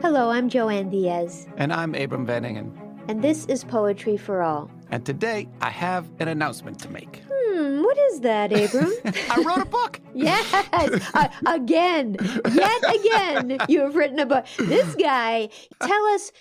Hello, I'm Joanne Diaz. And I'm Abram Van Ingen. And this is Poetry for All. And today, I have an announcement to make. What is that, Abram? I wrote a book! Yes! Yet again, you have written a book. This guy, tell us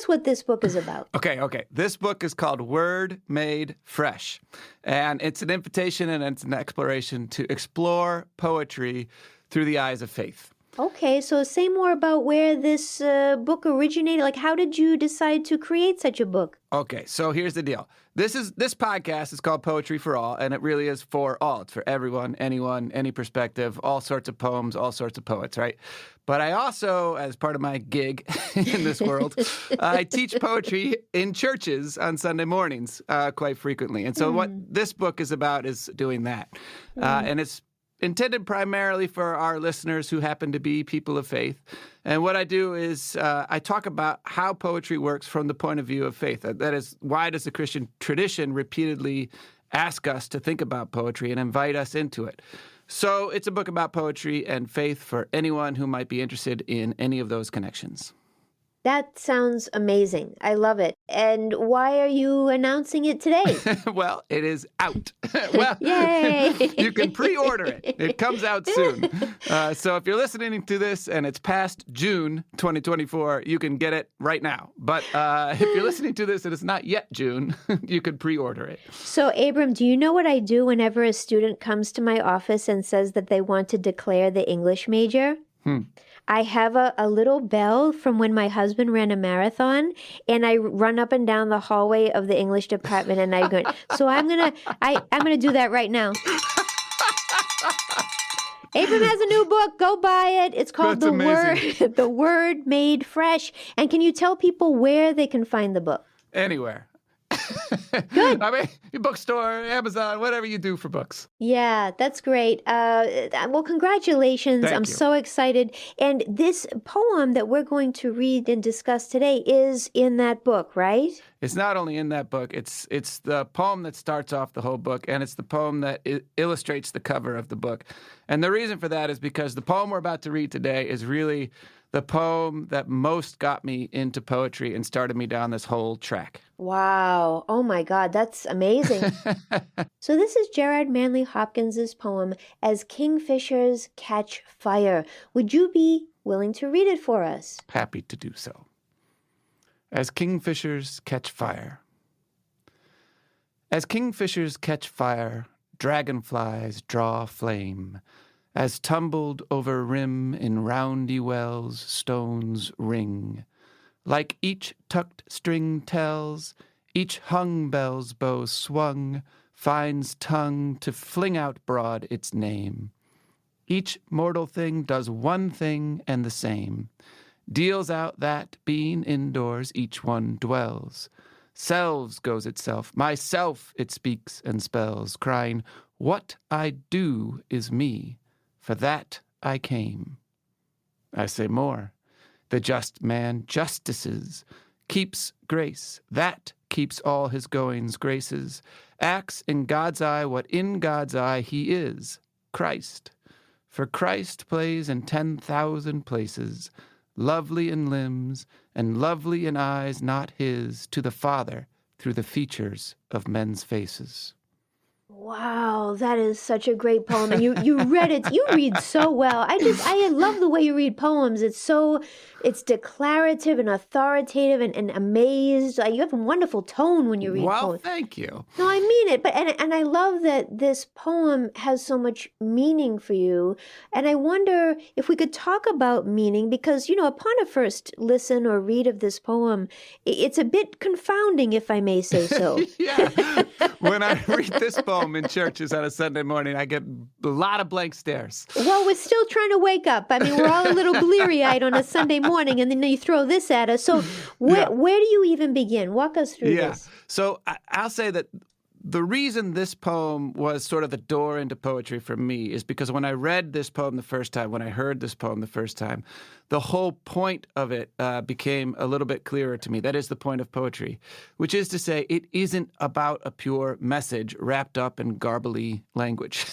what this book is about. Okay. This book is called Word Made Fresh. And it's an invitation and it's an exploration to explore poetry through the eyes of faith. Okay, so say more about where this book originated. Like, how did you decide to create such a book? Okay, so here's the deal. This podcast is called Poetry for All, and it really is for all. It's for everyone, anyone, any perspective, all sorts of poems, all sorts of poets, right? But I also, as part of my gig in this world, I teach poetry in churches on Sunday mornings quite frequently. And so what this book is about is doing that. And it's intended primarily for our listeners who happen to be people of faith. And what I do is I talk about how poetry works from the point of view of faith. That is, why does the Christian tradition repeatedly ask us to think about poetry and invite us into it? So it's a book about poetry and faith for anyone who might be interested in any of those connections. That sounds amazing. I love it. And why are you announcing it today? Well, it is out. Well, yay! You can pre-order it. It comes out soon. So if you're listening to this and it's past June 2024, you can get it right now. But if you're listening to this and it's not yet June, you can pre-order it. So, Abram, do you know what I do whenever a student comes to my office and says that they want to declare the English major? I have a little bell from when my husband ran a marathon, and I run up and down the hallway of the English department, and I go. So I'm gonna do that right now. Abram has a new book. Go buy it. It's called The Word Made Fresh. And can you tell people where they can find the book? Anywhere. Good. I mean, your bookstore, Amazon, whatever you do for books. Yeah, that's great. Well, congratulations. Thank I'm you. so excited. And this poem that we're going to read and discuss today is in that book, right? It's not only in that book, it's the poem that starts off the whole book, and it's the poem that illustrates the cover of the book. And the reason for that is because the poem we're about to read today is really the poem that most got me into poetry and started me down this whole track. Wow. Oh my God, that's amazing. So this is Gerard Manley Hopkins' poem, As Kingfishers Catch Fire. Would you be willing to read it for us? Happy to do so. As kingfishers catch fire. As kingfishers catch fire, dragonflies draw flame. As tumbled over rim in roundy wells, stones ring. Like each tucked string tells, each hung bell's bow swung, finds tongue to fling out broad its name. Each mortal thing does one thing and the same, deals out that, being indoors, each one dwells. Selves goes itself, myself it speaks and spells, crying, What I do is me. For that I came. I say more. The just man justices, keeps grace, that keeps all his goings graces, acts in God's eye what in God's eye he is, Christ. For Christ plays in 10,000 places, lovely in limbs and lovely in eyes not his, to the Father through the features of men's faces. Wow, that is such a great poem. And you read it. You read so well. I love the way you read poems. It's declarative and authoritative and amazed. You have a wonderful tone when you read poems. Well, thank you. No, I mean it. But and I love that this poem has so much meaning for you. And I wonder if we could talk about meaning because, upon a first listen or read of this poem, it's a bit confounding, if I may say so. Yeah. When I read this poem in churches on a Sunday morning, I get a lot of blank stares. Well, we're still trying to wake up. I mean, we're all a little bleary-eyed on a Sunday morning, and then you throw this at us. So where do you even begin? Walk us through this. So I'll say that the reason this poem was sort of the door into poetry for me is because when I read this poem the first time, when I heard this poem the first time, the whole point of it became a little bit clearer to me. That is the point of poetry, which is to say it isn't about a pure message wrapped up in garbly language.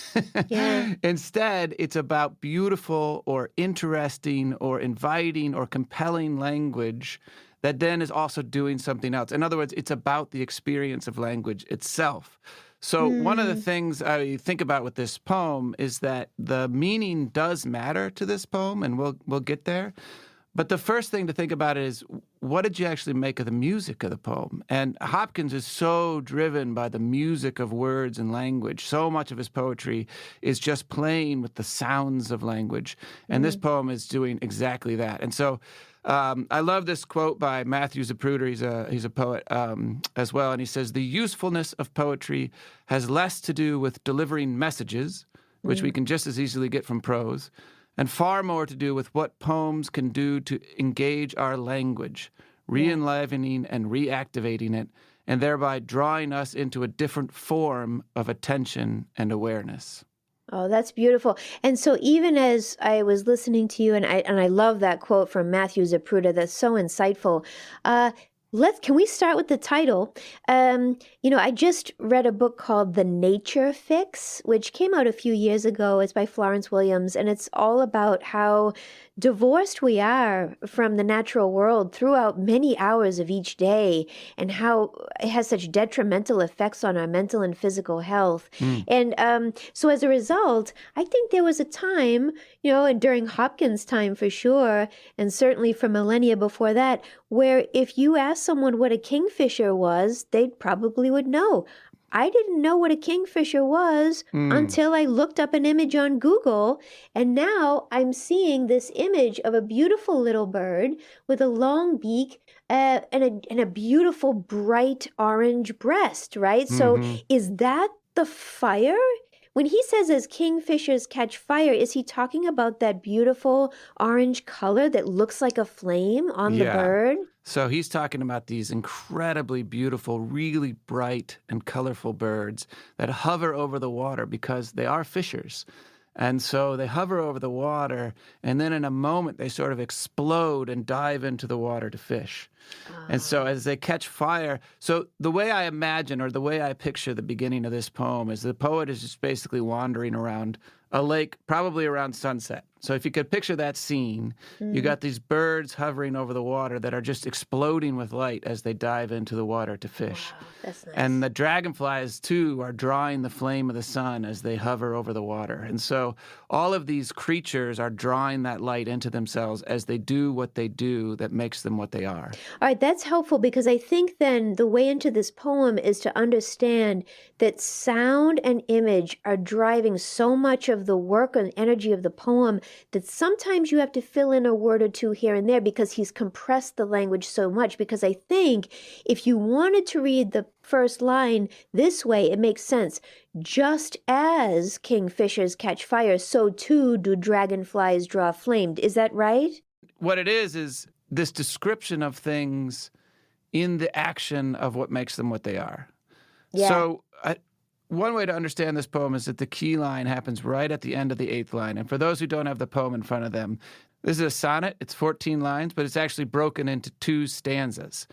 Yeah. Instead, it's about beautiful or interesting or inviting or compelling language that then is also doing something else. In other words, it's about the experience of language itself. So one of the things I think about with this poem is that the meaning does matter to this poem, and we'll get there. But the first thing to think about is, what did you actually make of the music of the poem? And Hopkins is so driven by the music of words and language. So much of his poetry is just playing with the sounds of language. And this poem is doing exactly that. And so I love this quote by Matthew Zapruder. He's a poet as well. And he says, "The usefulness of poetry has less to do with delivering messages, which we can just as easily get from prose, and far more to do with what poems can do to engage our language, re-enlivening and reactivating it, and thereby drawing us into a different form of attention and awareness." Oh, that's beautiful. And so even as I was listening to you, and I love that quote from Matthew Zapruder, that's so insightful. Can we start with the title? I just read a book called The Nature Fix, which came out a few years ago. It's by Florence Williams, and it's all about how divorced we are from the natural world throughout many hours of each day, and how it has such detrimental effects on our mental and physical health. And so as a result, I think there was a time, and during Hopkins' time for sure, and certainly for millennia before that, where if you asked someone what a kingfisher was, they probably would know. I didn't know what a kingfisher was until I looked up an image on Google, and now I'm seeing this image of a beautiful little bird with a long beak and a beautiful bright orange breast, right? So is that the fire? When he says as kingfishers catch fire, is he talking about that beautiful orange color that looks like a flame on the bird? So he's talking about these incredibly beautiful, really bright and colorful birds that hover over the water because they are fishers. And so they hover over the water, and then in a moment they sort of explode and dive into the water to fish. And so as they catch fire, so the way I imagine, or the way I picture the beginning of this poem, is the poet is just basically wandering around a lake, probably around sunset. So if you could picture that scene, you got these birds hovering over the water that are just exploding with light as they dive into the water to fish. Wow, that's nice. And the dragonflies, too, are drawing the flame of the sun as they hover over the water. And so all of these creatures are drawing that light into themselves as they do what they do that makes them what they are. All right, that's helpful, because I think then the way into this poem is to understand that sound and image are driving so much of the work and energy of the poem that sometimes you have to fill in a word or two here and there because he's compressed the language so much. Because I think if you wanted to read the first line this way, it makes sense. Just as kingfishers catch fire, so too do dragonflies draw flame. Is that right? What it is this description of things in the action of what makes them what they are. Yeah. So one way to understand this poem is that the key line happens right at the end of the 8th line. And for those who don't have the poem in front of them, this is a sonnet. It's 14 lines, but it's actually broken into 2 stanzas.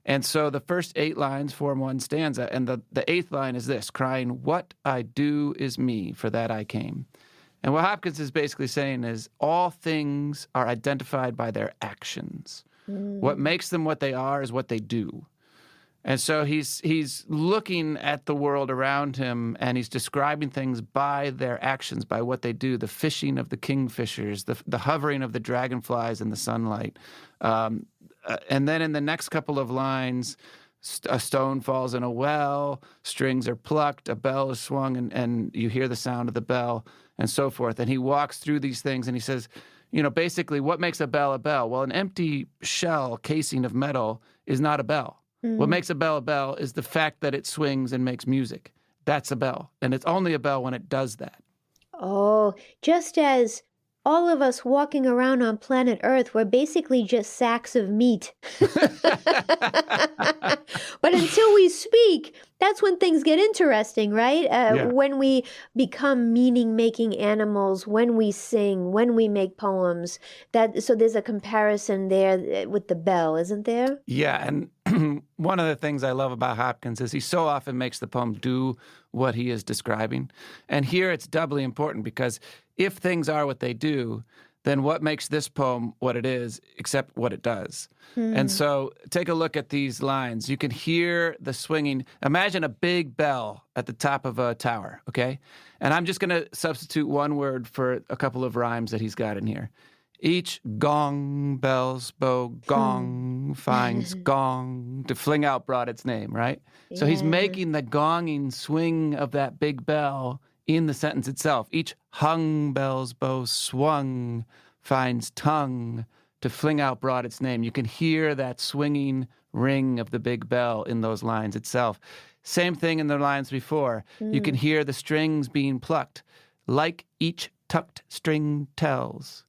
And so the first 8 lines form one stanza, and the 8th line is this, crying, "What I do is me, for that I came." And what Hopkins is basically saying is all things are identified by their actions. What makes them what they are is what they do. And so he's looking at the world around him, and he's describing things by their actions, by what they do, the fishing of the kingfishers, the hovering of the dragonflies in the sunlight. And then in the next couple of lines, a stone falls in a well, strings are plucked, a bell is swung, and you hear the sound of the bell, and so forth. And he walks through these things, and he says, basically, what makes a bell a bell? Well, an empty shell casing of metal is not a bell. What makes a bell is the fact that it swings and makes music. That's a bell. And it's only a bell when it does that. Oh, just as all of us walking around on planet Earth were basically just sacks of meat. But until we speak, that's when things get interesting, right? Yeah. When we become meaning-making animals, when we sing, when we make poems. So there's a comparison there with the bell, isn't there? Yeah, and one of the things I love about Hopkins is he so often makes the poem do what he is describing. And here it's doubly important because if things are what they do, then what makes this poem what it is, except what it does? And so take a look at these lines. You can hear the swinging. Imagine a big bell at the top of a tower, okay? And I'm just going to substitute one word for a couple of rhymes that he's got in here. Each gong bells bow gong finds gong to fling out broad its name, right? So he's making the gonging swing of that big bell in the sentence itself. Each hung bells bow swung finds tongue to fling out broad its name. You can hear that swinging ring of the big bell in those lines itself. Same thing in the lines before. You can hear the strings being plucked, like each tucked string tells.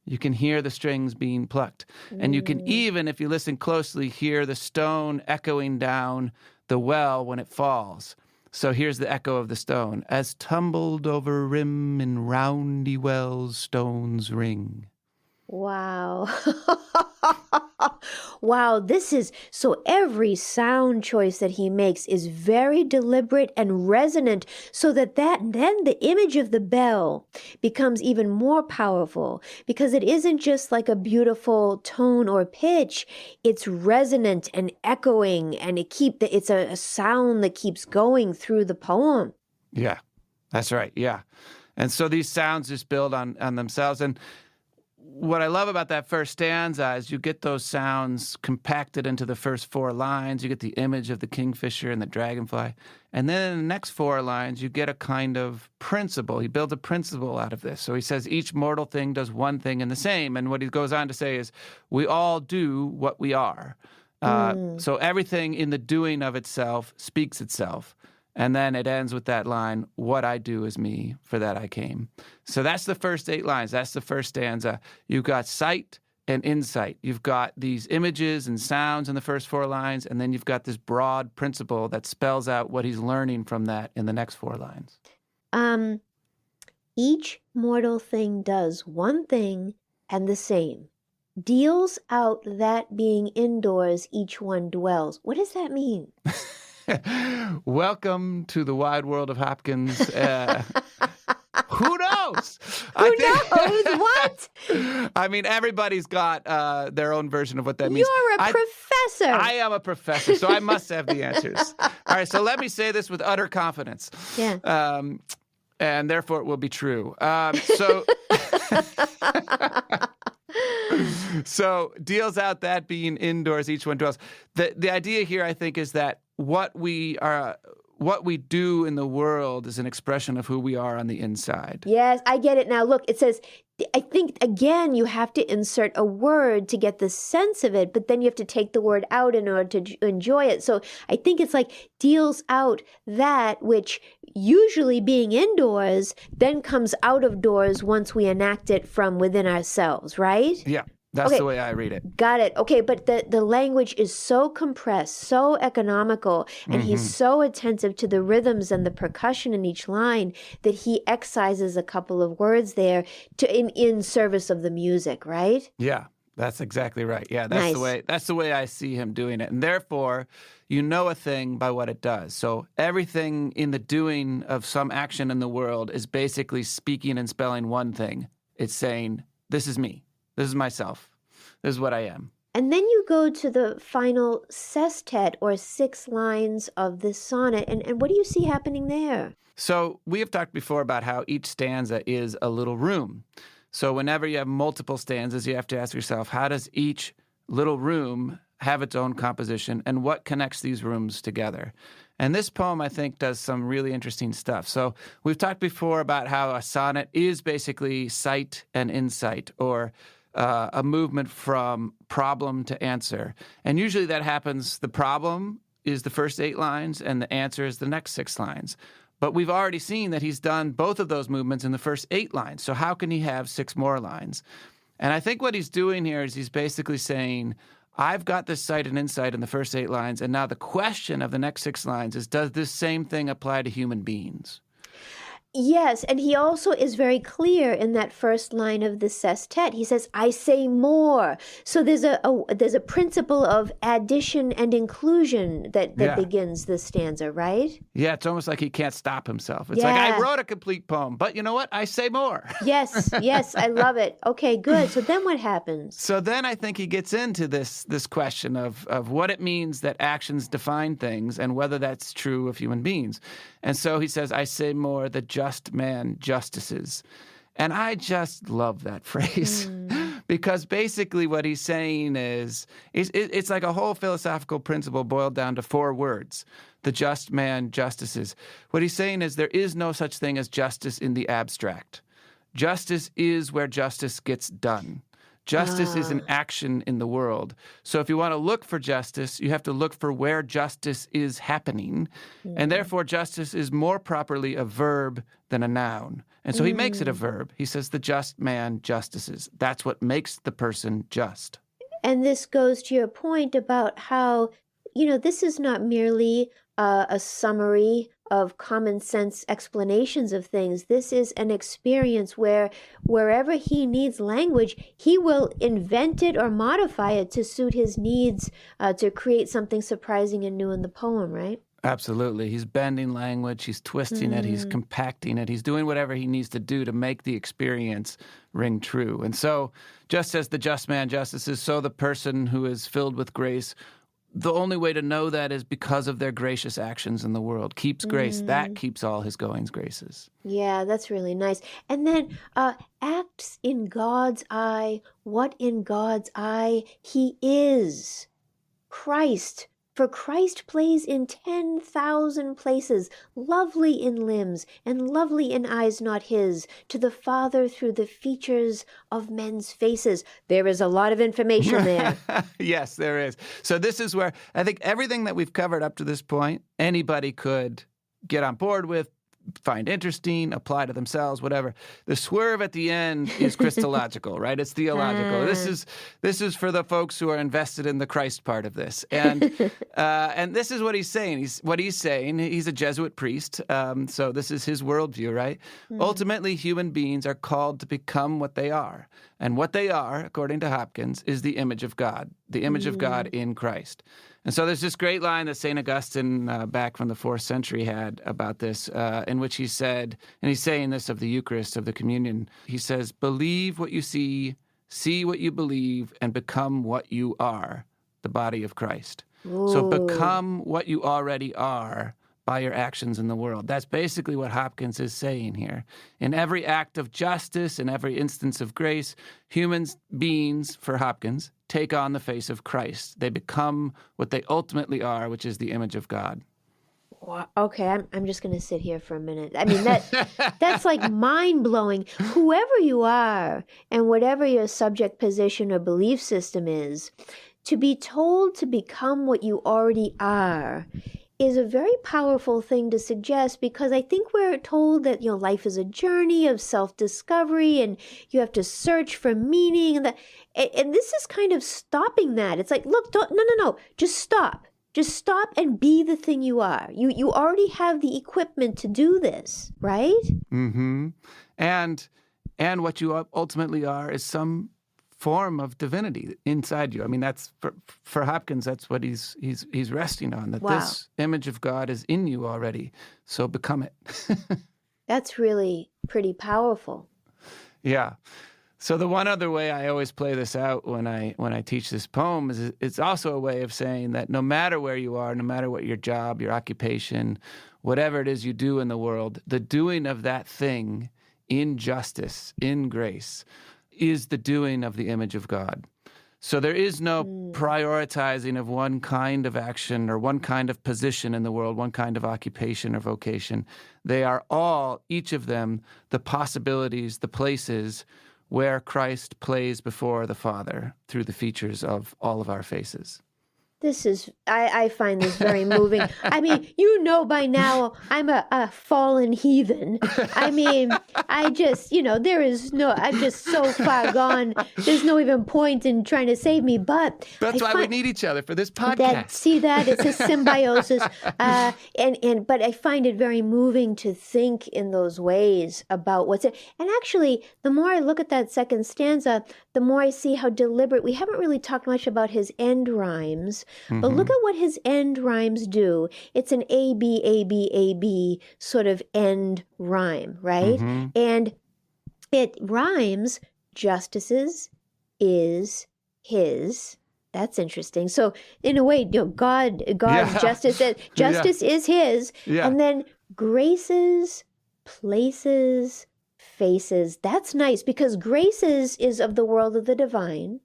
You can hear the strings being plucked. And you can even, if you listen closely, hear the stone echoing down the well when it falls. So here's the echo of the stone. As tumbled over rim in roundy wells, stones ring. Wow. Wow, so every sound choice that he makes is very deliberate and resonant so that then the image of the bell becomes even more powerful because it isn't just like a beautiful tone or pitch. It's resonant and echoing, and it's a sound that keeps going through the poem. Yeah, that's right. Yeah. And so these sounds just build on themselves. And what I love about that first stanza is you get those sounds compacted into the first four lines. You get the image of the kingfisher and the dragonfly. And then in the next four lines, you get a kind of principle. He builds a principle out of this. So he says each mortal thing does one thing and the same. And what he goes on to say is we all do what we are. So everything in the doing of itself speaks itself. And then it ends with that line, what I do is me, for that I came. So that's the first 8 lines. That's the first stanza. You've got sight and insight. You've got these images and sounds in the first 4 lines, and then you've got this broad principle that spells out what he's learning from that in the next 4 lines. Each mortal thing does one thing and the same. Deals out that being indoors each one dwells. What does that mean? Welcome to the wide world of Hopkins. Who knows? Who knows? What? I mean, everybody's got their own version of what that means. You're a professor. I am a professor, so I must have the answers. All right, so let me say this with utter confidence. Yeah. And therefore it will be true. So deals out that being indoors, each one dwells. The idea here, I think, is that what we do in the world is an expression of who we are on the inside. Yes, I get it now. Look, it says, I think, again, you have to insert a word to get the sense of it, but then you have to take the word out in order to enjoy it. So I think it's like deals out that which usually being indoors then comes out of doors once we enact it from within ourselves, right? Yeah. That's the way I read it. Got it. Okay, but the language is so compressed, so economical, and he's so attentive to the rhythms and the percussion in each line that he excises a couple of words there in service of the music, right? Yeah, that's exactly right. Yeah, that's the way I see him doing it. And therefore, you know a thing by what it does. So everything in the doing of some action in the world is basically speaking and spelling one thing. It's saying, this is me. This is myself. This is what I am. And then you go to the final sestet, or 6 lines of this sonnet. And what do you see happening there? So we have talked before about how each stanza is a little room. So whenever you have multiple stanzas, you have to ask yourself, how does each little room have its own composition, and what connects these rooms together? And this poem, I think, does some really interesting stuff. So we've talked before about how a sonnet is basically sight and insight, or a movement from problem to answer. And usually that happens, the problem is the first 8 lines, and the answer is the next 6 lines. But we've already seen that he's done both of those movements in the first 8 lines. So how can he have 6 more lines? And I think what he's doing here is he's basically saying, I've got this sight and insight in the first 8 lines, and now the question of the next 6 lines is, does this same thing apply to human beings? Yes, and he also is very clear in that first line of the sestet. He says, I say more. So there's a principle of addition and inclusion that begins the stanza, right? Yeah, it's almost like he can't stop himself. It's like, I wrote a complete poem, but you know what? I say more. Yes, I love it. Okay, good. So then what happens? So then I think he gets into this question of what it means that actions define things and whether that's true of human beings. And so he says, I say more, the just man justices. And I just love that phrase because basically what he's saying is it's like a whole philosophical principle boiled down to 4 words. The just man justices. What he's saying is there is no such thing as justice in the abstract. Justice is where justice gets done. Justice is an action in the world. So if you want to look for justice, you have to look for where justice is happening. And therefore, justice is more properly a verb than a noun. And so he makes it a verb. He says, the just man justices. That's what makes the person just. And this goes to your point about how, this is not merely a summary of common sense explanations of things. This is an experience where wherever he needs language, he will invent it or modify it to suit his needs, to create something surprising and new in the poem, right? Absolutely. He's bending language, he's twisting it, he's compacting it, he's doing whatever he needs to do to make the experience ring true. And so, just as the just man justices, so the person who is filled with grace, the only way to know that is because of their gracious actions in the world. Keeps grace. That keeps all his goings graces. Yeah, that's really nice. And then acts in God's eye, what in God's eye he is. Christ. For Christ plays in 10,000 places, lovely in limbs and lovely in eyes not his, to the Father through the features of men's faces. There is a lot of information there. Yes, there is. So this is where I think everything that we've covered up to this point, anybody could get on board with, find interesting, apply to themselves, whatever. The swerve at the end is Christological, right? It's theological. This is for the folks who are invested in the Christ part of this. And this is what he's saying. He's a Jesuit priest, so this is his worldview, right? Ultimately, human beings are called to become what they are. And what they are, according to Hopkins, is the image of God, the image of God in Christ. And so there's this great line that St. Augustine, back from the 4th century, had about this, in which he said, and he's saying this of the Eucharist, of the communion, he says, believe what you see what you believe, and become what you are, the body of Christ. Ooh. So become what you already are by your actions in the world. That's basically what Hopkins is saying here. In every act of justice, in every instance of grace, human beings, for Hopkins, take on the face of Christ. They become what they ultimately are, which is the image of God. Wow. Okay, I'm just going to sit here for a minute. I mean, that's like mind-blowing. Whoever you are and whatever your subject position or belief system is, to be told to become what you already are is a very powerful thing to suggest, because I think we're told that life is a journey of self-discovery and you have to search for meaning, and this is kind of stopping that. It's like, look, no, just stop and be the thing you are. You already have the equipment to do this, right? Mm-hmm. And what you ultimately are is some form of divinity inside you. I mean, that's for Hopkins, that's what he's resting on, that This image of God is in you already, so become it. That's really pretty powerful. Yeah. So the one other way I always play this out when I teach this poem is it's also a way of saying that no matter where you are, no matter what your job, your occupation, whatever it is you do in the world, the doing of that thing in justice, in grace, is the doing of the image of God. So there is no prioritizing of one kind of action or one kind of position in the world, one kind of occupation or vocation. They are all, each of them, the possibilities, the places where Christ plays before the Father through the features of all of our faces. I find this very moving. I mean, you know by now I'm a fallen heathen. I mean, I'm just so far gone. There's no even point in trying to save me, but that's why we need each other for this podcast. It's a symbiosis. But I find it very moving to think in those ways about what's it. And actually, the more I look at that second stanza, the more I see how deliberate. We haven't really talked much about his end rhymes. But look at what his end rhymes do. It's an A, B, A, B, A, B sort of end rhyme, right? And it rhymes justices is his. That's interesting. So in a way, God, justice is his. Yeah. And then graces, places, faces. That's nice because graces is of the world of the divine.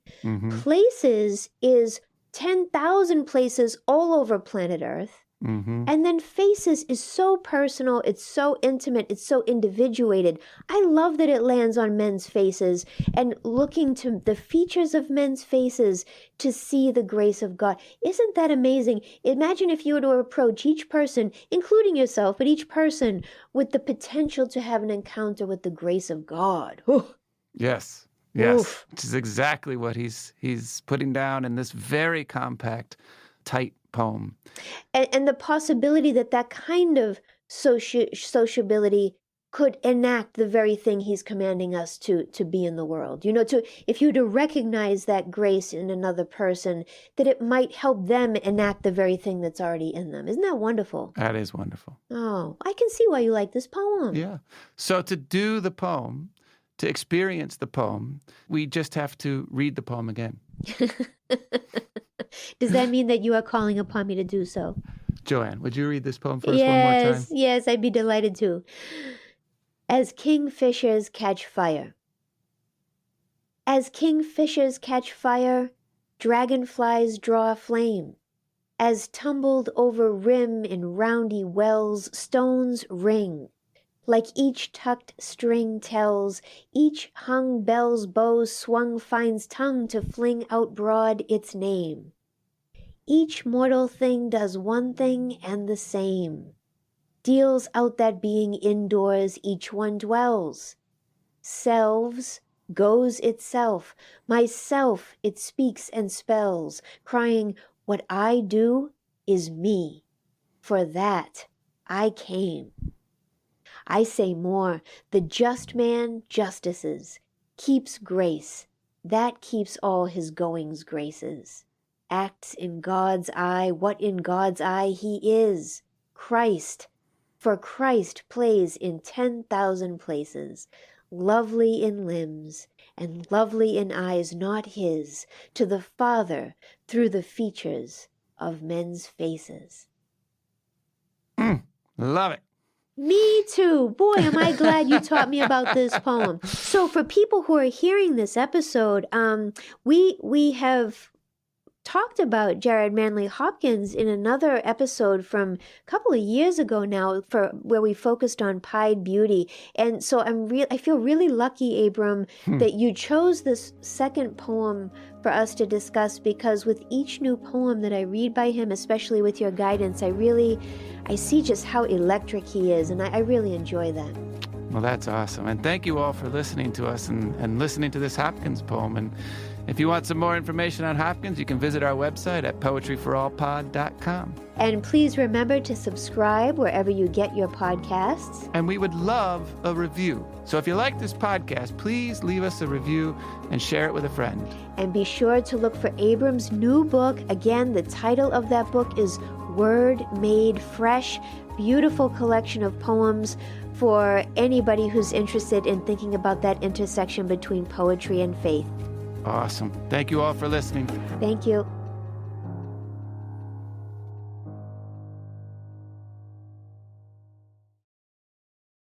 Places is 10,000 places all over planet Earth. And then faces is so personal, it's so intimate, it's so individuated. I love that it lands on men's faces and looking to the features of men's faces to see the grace of God. Isn't that amazing? Imagine if you were to approach each person, including yourself, but each person with the potential to have an encounter with the grace of God. Ooh. Yes. Yes, which is exactly what he's putting down in this very compact, tight poem. And the possibility that kind of sociability could enact the very thing he's commanding us to be in the world. If you were to recognize that grace in another person, that it might help them enact the very thing that's already in them. Isn't that wonderful? That is wonderful. Oh, I can see why you like this poem. Yeah. So to do the poem, to experience the poem, we just have to read the poem again. Does that mean that you are calling upon me to do so? Joanne, would you read this poem for us one more time? Yes, I'd be delighted to. As kingfishers catch fire. As kingfishers catch fire, dragonflies draw a flame. As tumbled over rim in roundy wells, stones ring. Like each tucked string tells, each hung bell's bow swung finds tongue to fling out broad its name. Each mortal thing does one thing and the same, deals out that being indoors each one dwells. Selves goes itself, myself it speaks and spells, crying, what I do is me, for that I came. I say more, the just man justices, keeps grace, that keeps all his goings graces. Acts in God's eye what in God's eye he is, Christ. For Christ plays in 10,000 places, lovely in limbs and lovely in eyes not his, to the Father through the features of men's faces. Love it. Me too. Boy, am I glad you taught me about this poem. So for people who are hearing this episode, we have talked about Gerard Manley Hopkins in another episode from a couple of years ago now, where we focused on pied beauty. And so I feel really lucky, Abram, that you chose this second poem for us to discuss, because with each new poem that I read by him, especially with your guidance, I see just how electric he is, and I really enjoy that. Well, that's awesome. And thank you all for listening to us and listening to this Hopkins poem. And if you want some more information on Hopkins, you can visit our website at poetryforallpod.com. And please remember to subscribe wherever you get your podcasts. And we would love a review. So if you like this podcast, please leave us a review and share it with a friend. And be sure to look for Abram's new book. Again, the title of that book is Word Made Fresh. Beautiful collection of poems for anybody who's interested in thinking about that intersection between poetry and faith. Awesome. Thank you all for listening. Thank you.